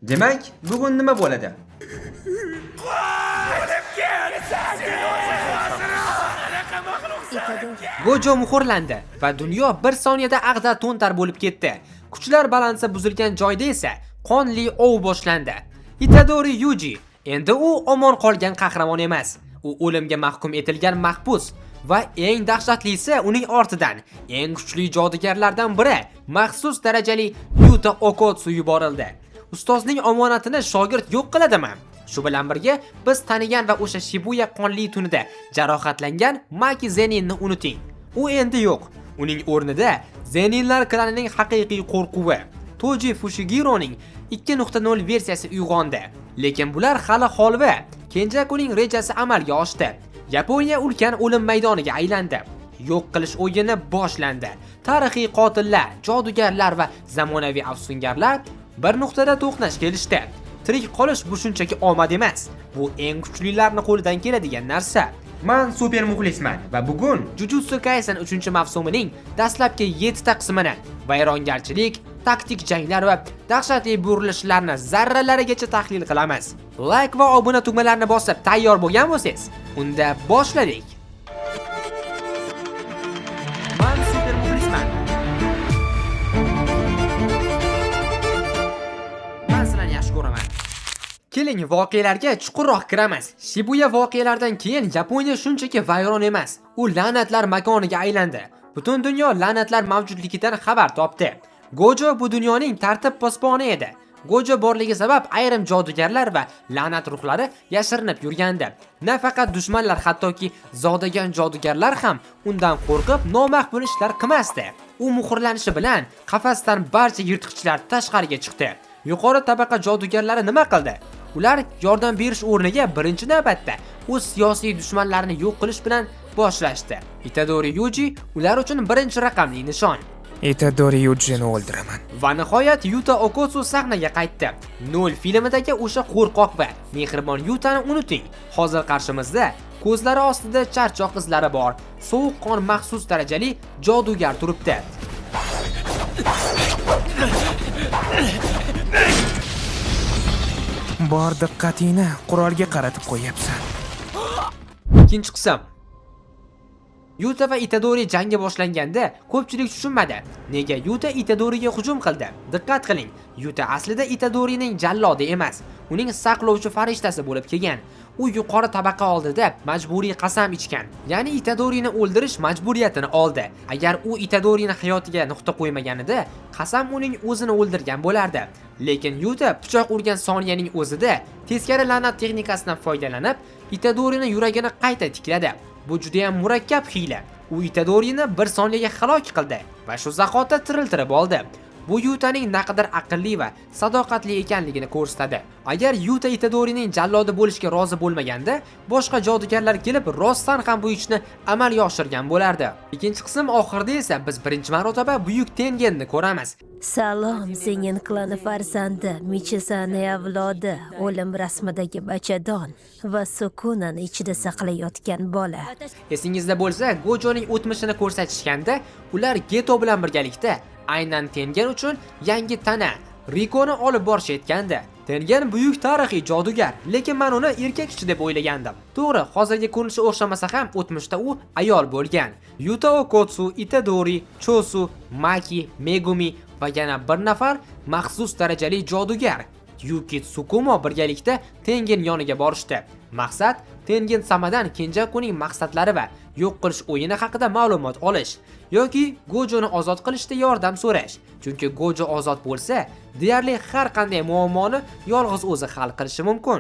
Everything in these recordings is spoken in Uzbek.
Demak, bugun nima bo'ladi? Gojo muhrlandi va dunyo bir soniyada ag'dar to'ntar bo'lib ketdi. Kuchlar balansi buzilgan joyda esa qonli ov boshlandi. Itadori Yuji endi u omon qolgan qahramon emas. U o'limga mahkum etilgan mahbus va eng dahshatlisi uning ortidan eng kuchli jodugarlardan biri maxsus darajali Yuta Okotsu yuborildi. Ustozning omonatini shogird yo'q qiladimi? Shu bilan birga biz tanigan va o'sha Shibuya qonli tunida jarohatlangan Maki Zeninni unuting. U endi yo'q. Uning o'rnida Zeninlar klanining haqiqiy qo'rquvi Toji Fushigironing 2.0 versiyasi uyg'ondi. Lekin bular hali holva. Kenjakuning rejasi amalga oshdi. Yaponiya ulkan o'lim maydoniga aylandi. Yo'q qilish o'yini boshlandi. Tarixiy qotillar, jodugarlar va zamonaviy afsungarlar bir nuqtada to'qnash kelishdi. Tirik qolish bu shunchaki omad emas. Bu eng kuchlilarning qo'lidan keladigan narsa. Men super muxlisman va bugun Jujutsu Kaisen 3-mavsumining dastlabki 7 ta qismini, vayrongarchilik, taktik janglar va dahshatli burilishlarni zarralarigacha tahlil qilamiz. Like va obuna tugmalarini bosib tayyor bo'lgan bo'lsangiz, unda boshladik. Men super muxlisman. Men sizlarni yaxshi ko'raman. Keling voqealarga chuqurroq kiramiz. Shibuya voqealaridan keyin Yaponiya shunchaki vayron emas, u la'natlar makoniga aylandi. Butun dunyo la'natlar mavjudligidan xabar topdi. Gojo bu dunyoning tartib posboni edi. Gojo borligi sabab ayrim jodugarlar va la'nat ruhlari yashirinib yurgandi. Nafaqat dushmanlar, hattoki zodagan jodugarlar ham undan qo'rqib nomaqbul ishlar qilmasdi. U muhrlanishi bilan qafasdan barcha yirtqichlar tashqariga chiqdi. Yuqori tabaqa jodugarlari nima qildi? Ular yordam berish o'rniga birinchi navbatda o'z siyosiy dushmanlarini yo'q qilish bilan boshlashdi. Itadori Yuji ular uchun birinchi raqamli nishon. Itadori Yujini o'ldiraman. Va nihoyat Yuta Okotsu sahnaga qaytdi. Nol filmidagi o'sha qo'rqoq va mehribon Yutani unuting. Hozir qarshimizda ko'zlari ostida charchoq izlari bor, sovuqqon maxsus darajali jodugar turibdi. Bor diqqatingni qurolga qaratib qo'yapsan. Ikkinchi qism. Yuta va Itadori jangi boshlanganda ko'pchilik tushunmadi. Nega Yuta Itadoriga hujum qildi? Diqqat qiling. Yuta aslida Itadorining jallodi emas, uning saqlovchi farishtasi bo'lib kelgan. U yuqori tabaqa oldida majburiy qasam ichgan. Ya'ni Itadorini o'ldirish majburiyatini oldi. Agar u Itadorini hayotiga nuqta qo'ymaganida, qasam uning o'zini o'ldirgan bo'lardi. Lekin Yuta pichoq urgan soniyaning o'zida teskari la'nat texnikasidan foydalanib, Itadorini yuragini qayta tikladi. Bu juda ham murakkab hiyla. U Itadorini bir soniyaga halok qildi va shu zahotda tiriltirib oldi. Bu Yutaning naqadar aqlli va sadoqatli ekanligini ko'rsatadi. Agar Yuta Itadorining jallodi bo'lishga rozi bo'lmaganda, boshqa jodugarlar kelib rostdan ham bu ishni amalga oshirgan bo'lardi. Ikkinchi qism oxirida esa biz birinchi marotaba buyuk Tengenni ko'ramiz. Salom, Zenin klani farzandi, Michisane avlodi, o'lim rasmidagi bachadon va Sukunani ichida saqlayotgan bola. Esingizda bo'lsa, Gojoning o'tmishini ko'rsatishganda, ular Geto bilan birgalikda aynan Tengen uchun yangi tana Rikoni olib borishayotgandi. Tengen buyuk tarixiy jodugar, lekin men uni erkak kishi deb o'ylagandim. To'g'ri, hozirgi ko'rinishi o'xshamasa ham o'tmishda u ayol bo'lgan. Yuta Okotsu, Itadori, Chosu, Maki, Megumi va yana bir nafar maxsus darajali jodugar Yuki Tsukumo birgalikda Tengen yoniga borishdi. Maqsad Tengen samadan Kenjakuning maqsadlari va yo'q qilish o'yini haqida ma'lumot olish yoki Gojoni ozod qilishda yordam so'rash. Chunki Gojo ozod bo'lsa, deyarli har qanday muammoni yolg'iz o'zi hal qilishi mumkin.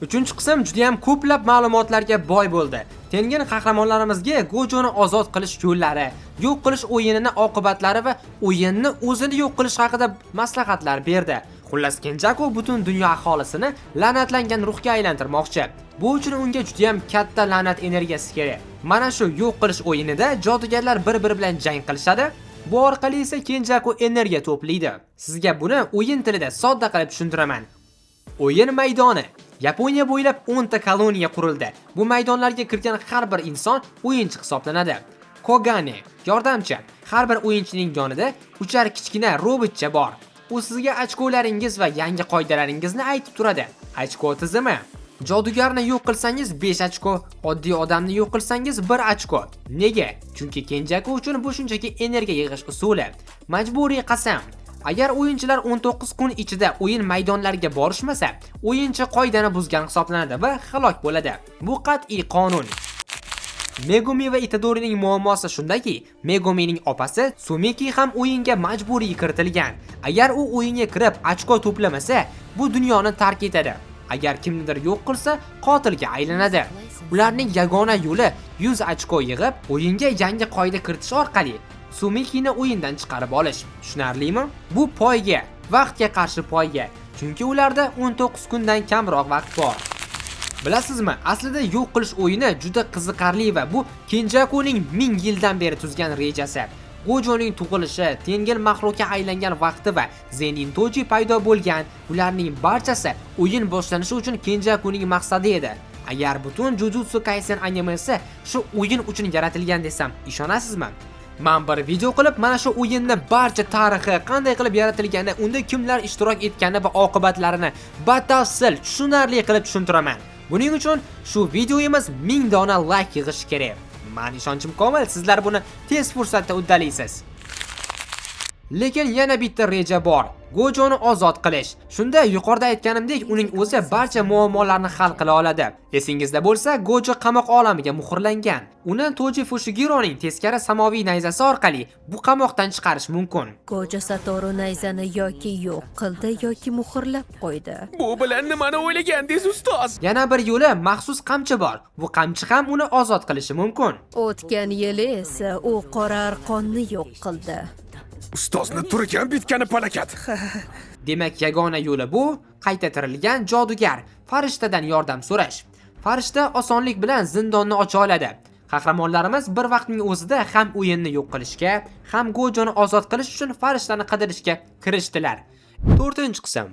Uchinchi qism juda ham ko'plab ma'lumotlarga boy bo'ldi. Tengen qahramonlarimizga Gojoni ozod qilish yo'llari, yo'q qilish o'yinini oqibatlari va o'yinni o'zini yo'q qilish haqida maslahatlar berdi. Xullas, Kenjaku butun dunyo aholisini la'natlangan ruhga aylantirmoqchi. Bu uchun unga juda ham katta la'nat energiyasi kerak. Mana shu yo'q qilish o'yinida jodugarlar bir-biri bilan jang qilishadi. Bu orqali esa Kenjaku energiya to'playdi. Sizga buni o'yin tilida sodda qilib tushuntiraman. O'yin maydoni Yaponiya bo'ylab 10 ta koloniya qurildi. Bu maydonlarga kirgan har bir inson o'yinchi hisoblanadi. Kogane, yordamchi. Har bir o'yinchining yonida uchar kichkina robotcha bor. U sizga ochkolaringiz va yangi qoidalaringizni aytib turadi. Ochko tizimi. Jodugarni yo'q qilsangiz 5 ochko, oddiy odamni yo'q qilsangiz 1 ochko. Nega? Chunki Kenjaku uchun bu shunchaki energiya yig'ish usuli. Majburiy qasam. Agar o'yinchilar 19 kun ichida o'yin maydonlariga borishmasa, o'yinchi qoidani buzgan hisoblanadi va halok bo'ladi. Bu qat'iy qonun. Megumi va Itadorining muammosi shundaki, Megumining opasi Sumiki ham o'yinga majburiy kiritilgan. Agar u o'yinga kirib ochko to'plamasa, bu dunyoni tark etadi. Agar kimnidir yo'q qilsa, qotilga aylanadi. Ularning yagona yo'li 100 ochko yig'ib, o'yinga yangi qoida kiritish orqali Sumikini o'yindan chiqarib olish. Tushunarlimi? Bu poyga, vaqtga qarshi poyga. Chunki ularda 19 kundan kamroq vaqt bor. Bilasizmi, aslida yo'q qilish o'yini juda qiziqarli va bu Kenjakuning 1000 yildan beri tuzgan rejasi. Gojoning tug'ilishi, Tengen maxluqqa aylangan vaqti va Zenin Toji paydo bo'lgan, ularning barchasi o'yin boshlanishi uchun Kenjakuning maqsadi edi. Agar butun Jujutsu Kaisen animesi shu o'yin uchun yaratilgan desam, ishonasizmi? Men bir video qilib, mana shu o'yinni barcha tarixi, qanday qilib yaratilgani, unda kimlar ishtirok etgani va oqibatlarini batafsil tushunarli qilib tushuntiraman. Buning uchun shu videomiz 1000 dona like yig'ishi kerak. Men ishonchim komil, sizlar buni tez fursatda uddalaysiz. Lekin yana bitta reja bor. Gojoni ozod qilish. Shunda yuqorida aytganimdek, uning o'zi barcha muammolarni hal qila oladi. Esingizda bo'lsa, Gojo qamoq olamiga muhrlangan. Uni Toji Fushigironing teskari samoviy nayzasi orqali bu qamoqdan chiqarish mumkin. Gojo Satoru nayzani yoki yo'q qildi yoki muhrlab qo'ydi. Bu bilan nimani o'ylagandiz, ustoz? Yana bir yo'li maxsus qamchi bor. Bu qamchi ham uni ozod qilishi mumkin. O'tgan yili esa u qora arqonni yo'q qildi. Ustozni turgan bitgani palakat. Demak, yagona yo'li bu qayta tirilgan jodugar farishtadan yordam so'rash. Farishta osonlik bilan zindonni ocha oladi. Qahramonlarimiz bir vaqtning o'zida ham o'yinni yo'q qilishga, ham Gojoni ozod qilish uchun farishtani qidirishga kirishdilar. 4-qism.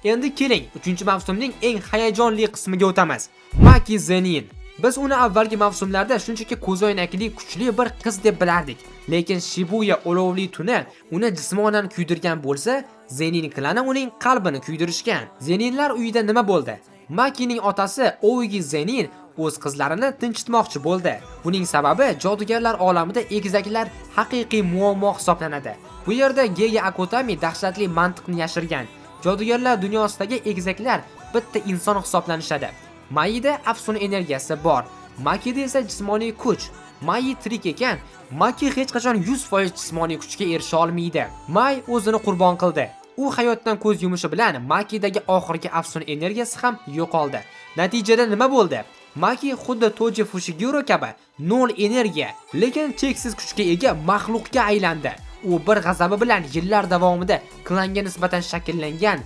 Endi keling, 3-mavsumning eng hayajonli qismiga o'tamiz. Maki Zenin. Biz uni avvalgi mavsumlarda shunchaki ko'zoynakli kuchli bir qiz deb bilardik. Lekin Shibuya olovli tuni uni jismonan kuydirgan bo'lsa, Zenin klani uning qalbini kuydirishgan. Zeninlar uyida nima bo'ldi? Makining otasi Ougi Zenin o'z qizlarini tinchitmoqchi bo'ldi. Buning sababi jodugarlar olamida egizaklar haqiqiy muammo hisoblanadi. Bu yerda Gege Akutami dahshatli mantiqni yashirgan. Jodugarlar dunyosidagi egizaklar bitta inson hisoblanishadi. Mayida afsun energiyasi bor. Makida esa jismoniy kuch. Mai tirik ekan, Maki hech qachon 100% jismoniy kuchga erisha olmaydi. Mai o'zini qurbon qildi. U hayotdan ko'z yumishi bilan Makidagi oxirgi afsun energiyasi ham yo'qoldi. Natijada nima bo'ldi? Maki xuddi Toji Fushiguro kabi 0 energiya, lekin cheksiz kuchga ega maxluqga aylandi. U bir g'azabi bilan yillar davomida klanga nisbatan shakllangan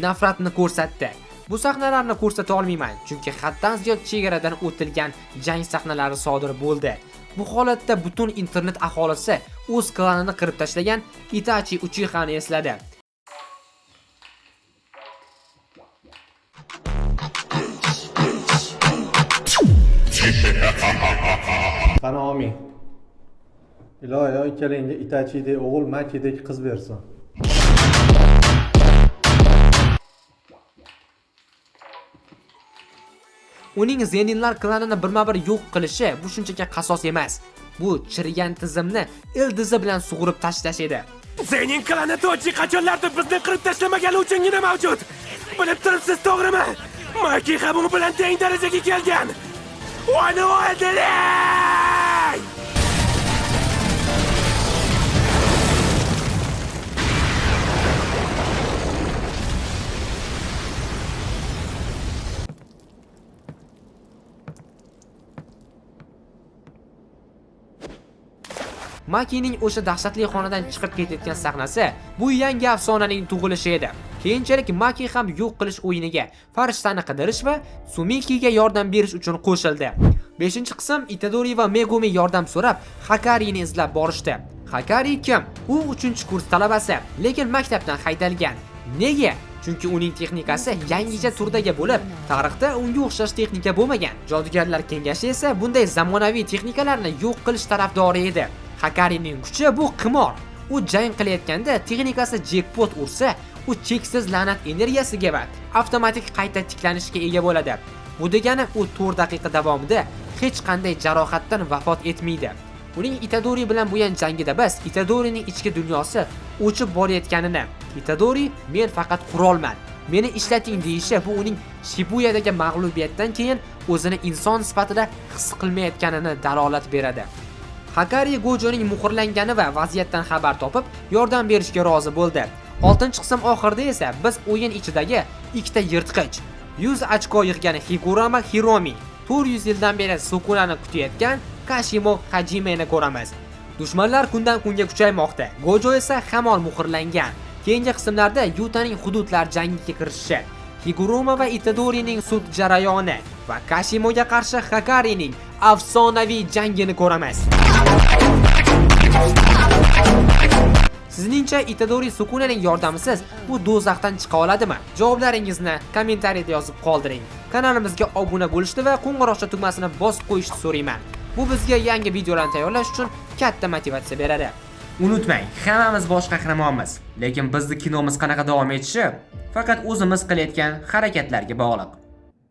nafratni ko'rsatdi. Bu sahnalarni ko'rsata olmayman, chunki haddan ziyod chegaradan o'tilgan jang sahnalari sodir bo'ldi. Bu holatda butun internet aholisi o'z klanini qirib tashlagan Itachi Uchihani esladi. Qani Omi. Iloyo ikkalangga Itachidek o'g'il, Makidek qiz bersin. Uning Zeninlar klanini birma-bir yo'q qilishi bu shunchaki qasos emas. Bu chirigan tizimni ildizi bilan sug'urib tashlash edi. Zenin klani Toji qachonlarda bizni qirib tashlamagani uchungina mavjud. Bilib turibsiz, to'g'rimi? Maki ham u bilan teng darajaga kelgan. Uni o'ldiring! Makining o'sha dahshatli xonadan chiqib ketayotgan sahnasi bu yangi afsonaning tug'ilishi edi. Keyinchalik Maki ham yo'q qilish o'yiniga farishtani qidirish va Sumikiga yordam berish uchun qo'shildi. 5-qism Itadori va Megumi yordam so'rab Hakarini izlab borishdi. Hakari kim? U 3-kurs talabasi, lekin maktabdan haydalgan. Nega? Chunki uning texnikasi yangicha turdagi bo'lib, tarixda unga o'xshash texnika bo'lmagan. Jodugarlar kengashi esa bunday zamonaviy texnikalarni yo'q qilish tarafdori edi. Hakarining kuchi bu qimor. U jang qilayotganda texnikasi jackpot ursa, u cheksiz la'nat energiyasiga va avtomatik qayta tiklanishga ega bo'ladi. Bu degani u 4 daqiqa davomida hech qanday jarohatdan vafot etmaydi. Uning Itadori bilan bo'lgan jangida biz Itadorining ichki dunyosi o'chib borayotganini, Itadori men faqat qurolman, meni ishlating deyishi bu uning Shibuyadagi mag'lubiyatdan keyin o'zini inson sifatida his qilmayotganini dalolat beradi. Hakari Gojoning muhrlangani va vaziyatdan xabar topib, yordam berishga rozi bo'ldi. 6-qism oxirida esa biz o'yin ichidagi ikkita yirtqich, 100 ochko yig'gan Higurama Hiromi, 400 yildan beri Sukunani kutayotgan Kashimo Hajimeni ko'ramiz. Dushmanlar kundan kunga kuchaymoqda. Gojo esa hamon muhrlangan. Keyingi qismlarda Yutaning hududlar jangiga kirishishi, Higuruma va Itadorining sud jarayoni va Kashimoga qarshi Hakarining afsonaviy jangini ko'ramiz. Sizningcha Itadori Sukunaning yordamisiz bu do'zaxdan chiqa oladimi? Javoblaringizni kommentariyada yozib qoldiring. Kanalimizga obuna bo'lishni va qo'ng'iroqcha tugmasini bosib qo'yishni so'rayman. Bu bizga yangi videolarni tayyorlash uchun katta motivatsiya beradi. Unutmang, hammamiz bosh qahramonmiz, lekin bizning kinomiz qanaqa davom etishi faqat o'zimiz qilayotgan harakatlarga bog'liq.